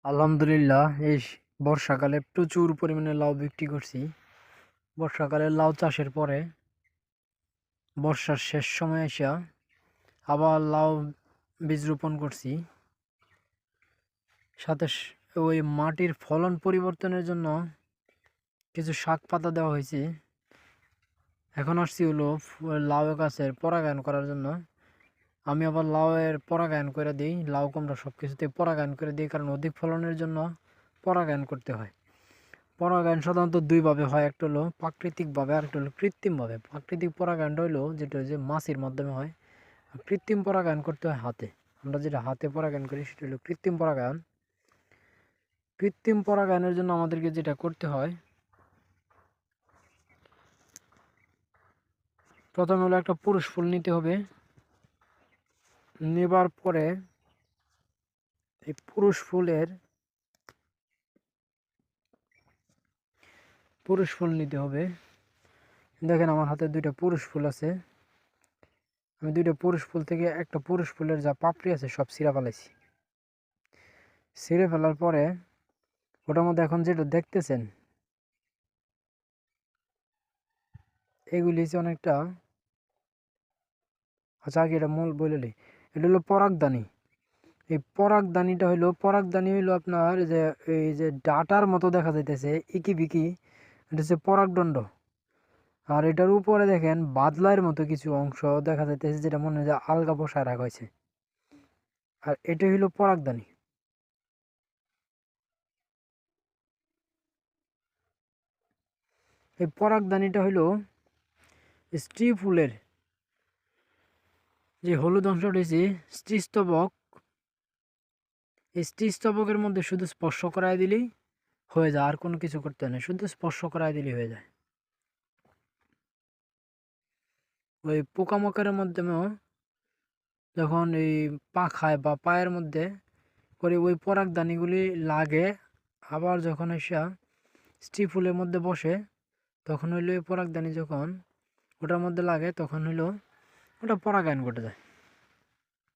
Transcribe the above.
আলহামদুলিল্লাহ এই বর্ষাকালে প্রচুর পরিমাণে লাউ বিক্রি করছি। বর্ষাকালে লাউ চাষের পরে বর্ষার শেষ সময় এসে আবার লাউ বীজ রোপণ করছি। সাথে ওই মাটির ফলন পরিবর্তনের জন্য কিছু শাক পাতা দেওয়া হয়েছে। এখন আসছি হলো লাউ গাছের পরাগায়ন করার জন্য। আমি আবার লাউয়ের পরাগায়ন করে দিই, লাউ কুমড়া সব কিছুতে পরাগায়ন করে দিই, কারণ অধিক ফলনের জন্য পরাগায়ন করতে হয়। পরাগায়ন সাধারণত দুইভাবে হয়, একটা হলো প্রাকৃতিকভাবে আর একটা হলো কৃত্রিমভাবে। প্রাকৃতিক পরাগায়নটা হলো যেটা যে মাছির মাধ্যমে হয়, আর কৃত্রিম পরাগায়ন করতে হয় হাতে। আমরা যেটা হাতে পরাগায়ন করি সেটা হলো কৃত্রিম পরাগায়ন। কৃত্রিম পরাগায়নের জন্য আমাদেরকে যেটা করতে হয়, প্রথমে হলো একটা পুরুষ ফুল নিতে হবে। নেবার পরে এই পুরুষ ফুল নিতে হবে। দেখেন আমার হাতে দুইটা পুরুষ ফুল আছে। আমি দুইটা পুরুষ ফুল থেকে একটা পুরুষ ফুলের যা পাপড়ি আছে সব ছিঁড়া ফেলাইছি। ছিঁড়ে ফেলার পরে ওটার মধ্যে এখন যেটা দেখতেছেন এগুলি হচ্ছে অনেকটা, আচ্ছা আগে এটা মূল বলে নিই। এটা হলো পরাগদানি। এই পরাগদানি হইলো আপনার এই যে ডাটার মতো দেখা যাইতেছে ইকি বিকি, এটা হচ্ছে পরাগদণ্ড। আর এটার উপরে দেখেন বাদলার মতো কিছু অংশ দেখা যাইতেছে, যেটা মনে হয় যে আলগা বসায় রাখা হয়েছে। আর এটা হইলো পরাগদানি। এই পরাগদানিটা হইলো স্ত্রী ফুলের যে হলুদ অংশটা হয়েছে স্ত্রীস্তবক। এই স্ত্রীস্তবকের মধ্যে শুধু স্পর্শ করায় দিলেই হয়ে যায়, আর কোনো কিছু করতে হয় না, শুধু স্পর্শ করায় দিলেই হয়ে যায়। ওই পোকামাকড়ের মাধ্যমেও যখন এই পাখায় বা পায়ের মধ্যে করে ওই পরাগদানিগুলি লাগে, আবার যখন এসে স্ত্রী ফুলের মধ্যে বসে তখন হইলো এই পরাগদানি যখন ওটার মধ্যে লাগে তখন হইলো ওটা পরাগায়ন ঘটে যায়।